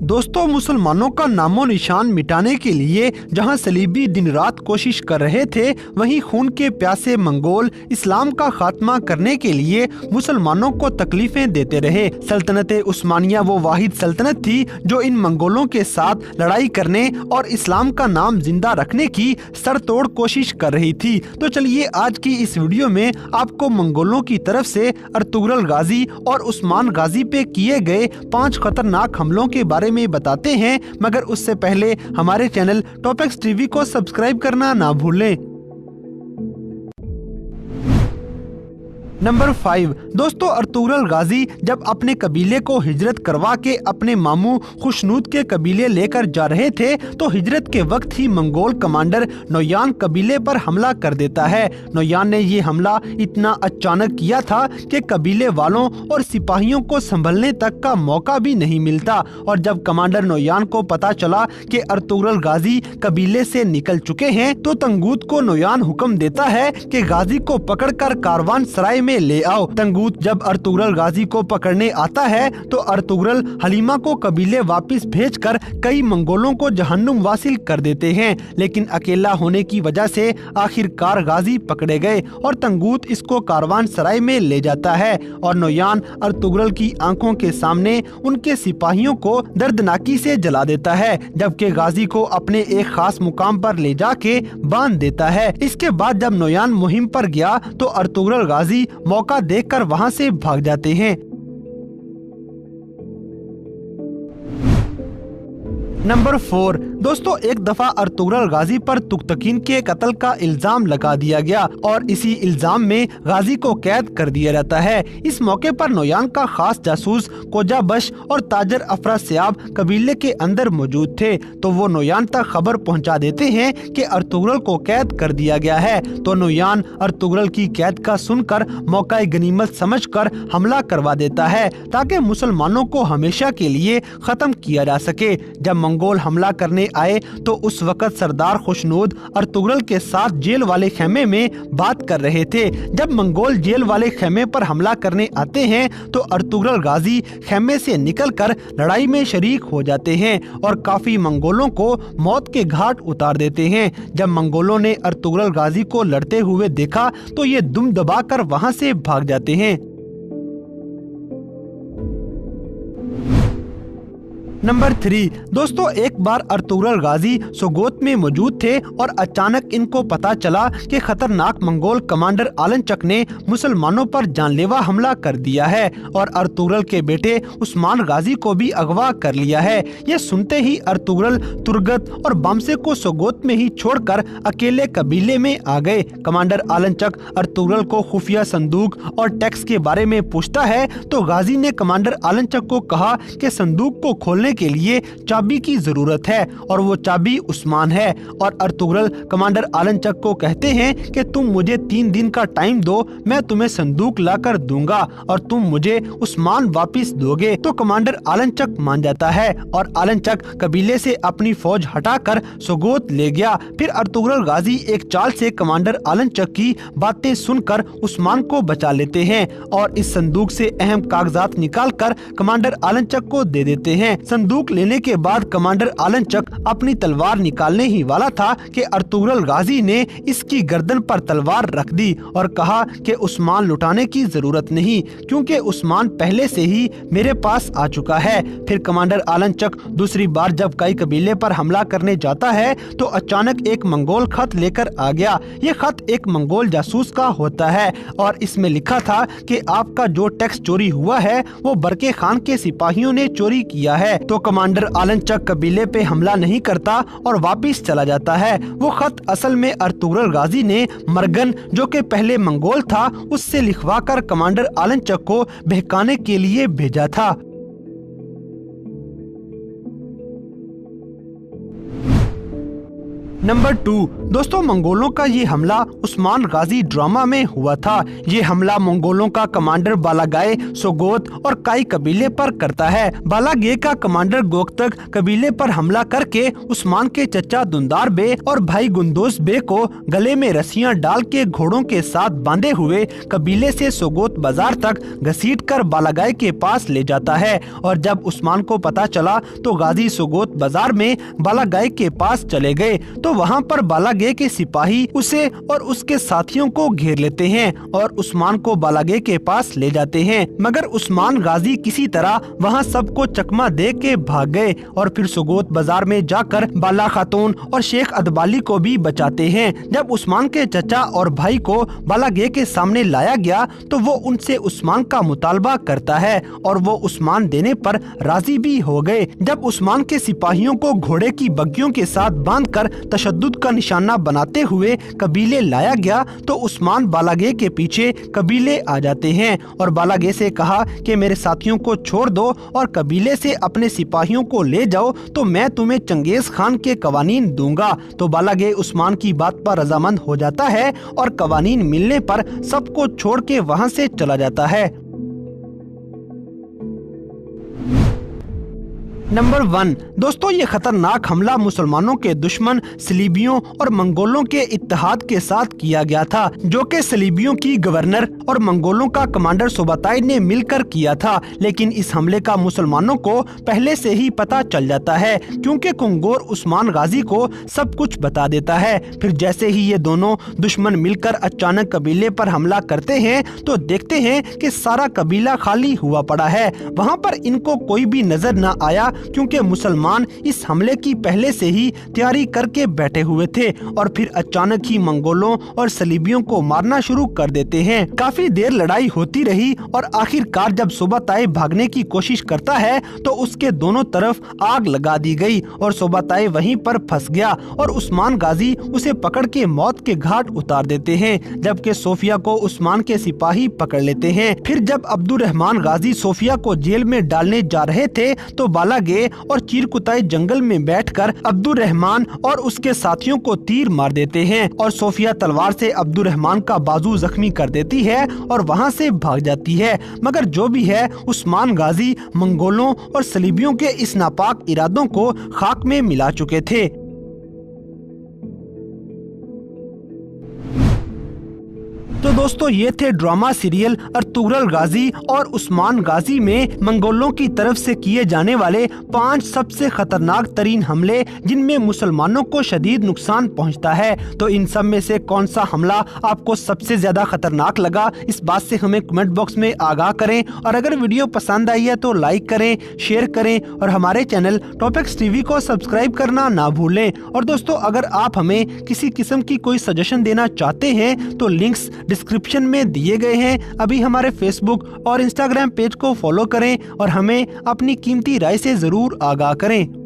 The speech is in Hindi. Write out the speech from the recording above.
दोस्तों, मुसलमानों का नामो निशान मिटाने के लिए जहां सलीबी दिन रात कोशिश कर रहे थे, वहीं खून के प्यासे मंगोल इस्लाम का खात्मा करने के लिए मुसलमानों को तकलीफें देते रहे। सल्तनत उस्मानिया वो वाहिद सल्तनत थी जो इन मंगोलों के साथ लड़ाई करने और इस्लाम का नाम जिंदा रखने की सरतोड़ कोशिश कर रही थी। तो चलिए आज की इस वीडियो में आपको मंगोलों की तरफ से अर्तुगरुल गाजी और उस्मान गाजी पे किए गए 5 खतरनाक हमलों के बारे में बताते हैं, मगर उससे पहले हमारे चैनल टॉपिक्स टीवी को सब्सक्राइब करना ना भूलें। नंबर 5 दोस्तों, अर्तुगरुल गाजी जब अपने कबीले को हिजरत करवा के अपने मामू खुशनूद के कबीले लेकर जा रहे थे, तो हिजरत के वक्त ही मंगोल कमांडर नोयान कबीले पर हमला कर देता है। नोयान ने ये हमला इतना अचानक किया था कि कबीले वालों और सिपाहियों को संभलने तक का मौका भी नहीं मिलता। और जब कमांडर नोयान को पता चला कि अर्तुगरुल गाजी कबीले से निकल चुके हैं, तो तंगूत को नोयान हुक्म देता है कि गाजी को पकड़कर कारवान सराय में ले आओ। तंगूत जब अर्तुगरुल गाजी को पकड़ने आता है, तो अर्तुगरुल हलीमा को कबीले वापस भेजकर कई मंगोलों को जहन्नुम वासिल कर देते हैं, लेकिन अकेला होने की वजह से आखिरकार गाजी पकड़े गए और तंगूत इसको कारवान सराय में ले जाता है। और नोयान अर्तुगरुल की आंखों के सामने उनके सिपाहियों को दर्दनाकी से जला देता है, जबकि गाजी को अपने एक खास मुकाम पर ले जाके बांध देता है। इसके बाद जब नोयान मुहिम पर गया, तो अर्तुगरुल गाजी मौका देखकर वहां से भाग जाते हैं। नंबर 4 दोस्तों, एक दफा अर्तुगरुल गाजी पर तुगतकीन के कत्ल का इल्जाम लगा दिया गया और इसी इल्जाम में गाजी को कैद कर दिया जाता है। इस मौके पर नोयान का खास जासूस कोजाबश और ताजर अफरासियाब कबीले के अंदर मौजूद थे, तो वो नोयान तक खबर पहुंचा देते हैं कि अर्तुगरुल को कैद कर दिया गया है। तो नोयान अर्तुगरुल की कैद का सुनकर मौका गनीमत समझकर हमला करवा देता है, ताकि मुसलमानों को हमेशा के लिए खत्म किया जा सके। जब मंगोल हमला करने आए, तो उस वक्त सरदार खुशनूद अर्तुगरुल के साथ जेल वाले खेमे में बात कर रहे थे। जब मंगोल जेल वाले खेमे पर हमला करने आते हैं, तो अर्तुगरुल गाजी खेमे से निकलकर लड़ाई में शरीक हो जाते हैं और काफी मंगोलों को मौत के घाट उतार देते हैं। जब मंगोलों ने अर्तुगरुल गाजी को लड़ते हुए देखा, तो ये दुम दबाकर वहां से भाग जाते हैं। नंबर 3 दोस्तों, एक बार अर्तुगरुल गाजी सोगोत में मौजूद थे और अचानक इनको पता चला कि खतरनाक मंगोल कमांडर आलनचक ने मुसलमानों पर जानलेवा हमला कर दिया है और अर्तुगरुल के बेटे उस्मान गाजी को भी अगवा कर लिया है। ये सुनते ही अर्तुगरुल तुर्गत और बामसे को सोगोत में ही छोड़कर अकेले कबीले में आ गए। कमांडर आलनचक अर्तुगरुल को खुफिया संदूक और टैक्स के बारे में पूछता है, तो गाजी ने कमांडर आलनचक को कहा कि संदूक को खोलने के लिए चाबी की जरूरत है और वो चाबी उस्मान है। और अर्तुगरुल कमांडर आलनचक को कहते हैं कि तुम मुझे 3 दिन का टाइम दो, मैं तुम्हें संदूक लाकर दूंगा और तुम मुझे उस्मान वापस दोगे। तो कमांडर आलनचक मान जाता है और आलनचक कबीले से अपनी फौज हटाकर सोगोत ले गया। फिर अर्तुगरुल गाजी एक चाल से कमांडर आलनचक की बातें सुनकर उस्मान को बचा लेते हैं और इस संदूक से अहम कागजात निकालकर कमांडर आलनचक को दे देते हैं। संदूक लेने के बाद कमांडर आलनचक अपनी तलवार निकालने ही वाला था कि अर्तुगरुल गाजी ने इसकी गर्दन पर तलवार रख दी और कहा कि उस्मान लुटाने की जरूरत नहीं, क्योंकि उस्मान पहले से ही मेरे पास आ चुका है। फिर कमांडर आलनचक दूसरी बार जब कई कबीले पर हमला करने जाता है, तो अचानक एक मंगोल खत लेकर आ गया। ये खत एक मंगोल जासूस का होता है और इसमें लिखा था कि आपका जो टैक्स चोरी हुआ है, वो बरके खान के सिपाहियों ने चोरी किया है। तो कमांडर आलनचक कबीले पे हमला नहीं करता और वापस चला जाता है। वो खत असल में अर्तुगरुल गाजी ने मरगन, जो कि पहले मंगोल था, उससे लिखवाकर कमांडर आलनचक को बहकाने के लिए भेजा था। नंबर 2 दोस्तों मंगोलों का ये हमला उस्मान गाजी ड्रामा में हुआ था। ये हमला मंगोलों का कमांडर बालागाय, सोगोत और काई कबीले पर करता है। बालागे का कमांडर गोक्तक कबीले पर हमला करके उस्मान के चचा दुंदार बे और भाई गुंदोस बे को गले में रस्सियां डाल के घोड़ों के साथ बांधे हुए कबीले से सोगोत बाजार तक घसीटकर बालागाय के पास ले जाता है। और जब उस्मान को पता चला तो गाजी सोगोत बाजार में बालागाय के पास चले गए तो वहाँ पर बालागे के सिपाही उसे और उसके साथियों को घेर लेते हैं और उस्मान को बालागे के पास ले जाते हैं। मगर उस्मान गाजी किसी तरह वहाँ सबको चकमा दे के भाग गए और फिर सोगोत बाजार में जाकर बाला खातून और शेख अदबाली को भी बचाते हैं। जब उस्मान के चचा और भाई को बालागे के सामने लाया गया तो वो उनसे उस्मान का मुतालबा करता है और वो उस्मान देने पर राजी भी हो गए। जब उस्मान के सिपाहियों को घोड़े की बग्गियों के साथ बांधकर तशद्दुद का निशाना बनाते हुए कबीले लाया गया तो उस्मान बालागे के पीछे कबीले आ जाते हैं और बालागे से कहा कि मेरे साथियों को छोड़ दो और कबीले से अपने सिपाहियों को ले जाओ तो मैं तुम्हें चंगेज खान के कवानीन दूंगा। तो बालागे उस्मान की बात पर रजामंद हो जाता है और कवानीन मिलने पर सबको छोड़ के वहाँ से चला जाता है। नंबर 1 दोस्तों, ये खतरनाक हमला मुसलमानों के दुश्मन सलीबियों और मंगोलों के इत्तेहाद के साथ किया गया था, जो कि सलीबियों की गवर्नर और मंगोलों का कमांडर सुबाताई ने मिलकर किया था। लेकिन इस हमले का मुसलमानों को पहले से ही पता चल जाता है क्योंकि कुंगोर उस्मान गाजी को सब कुछ बता देता है। फिर जैसे ही ये दोनों दुश्मन मिलकर अचानक कबीले पर हमला करते हैं तो देखते हैं कि सारा कबीला खाली हुआ पड़ा है। वहाँ पर इनको कोई भी नजर न आया क्योंकि मुसलमान इस हमले की पहले से ही तैयारी करके बैठे हुए थे और फिर अचानक ही मंगोलों और सलीबियों को मारना शुरू कर देते हैं। काफी देर लड़ाई होती रही और आखिरकार जब सुबाताई भागने की कोशिश करता है तो उसके दोनों तरफ आग लगा दी गई और सुबाताई वहीं पर फंस गया और उस्मान गाजी उसे पकड़ के मौत के घाट उतार देते हैं, जबकि सोफिया को उस्मान के सिपाही पकड़ लेते हैं। फिर जब अब्दुर्रहमान गाजी सोफिया को जेल में डालने जा रहे थे तो बालागे और चीरकुताई जंगल में बैठकर अब्दुर्रहमान और उसके साथियों को तीर मार देते हैं और सोफिया तलवार से अब्दुर्रहमान का बाजू जख्मी कर देती है और वहां से भाग जाती है। मगर जो भी है, उस्मान गाजी मंगोलों और सलीबियों के इस नापाक इरादों को खाक में मिला चुके थे। तो दोस्तों ये थे ड्रामा सीरियल अर्तुगरुल गाजी और उस्मान गाजी में मंगोलों की तरफ से किए जाने वाले 5 सबसे खतरनाक तरीन हमले जिनमें मुसलमानों को शदीद नुकसान पहुंचता है। तो इन सब में से कौन सा हमला आपको सबसे ज्यादा खतरनाक लगा, इस बात से हमें कमेंट बॉक्स में आगाह करें। और अगर वीडियो पसंद आई है तो लाइक करें, शेयर करें और हमारे चैनल टॉपिक्स टीवी को सब्सक्राइब करना ना भूलें। और दोस्तों अगर आप हमें किसी किस्म की कोई सजेशन देना चाहते हैं तो लिंक्स डिस्क्रिप्शन में दिए गए हैं। अभी हमारे फेसबुक और इंस्टाग्राम पेज को फॉलो करें और हमें अपनी कीमती राय से जरूर आगाह करें।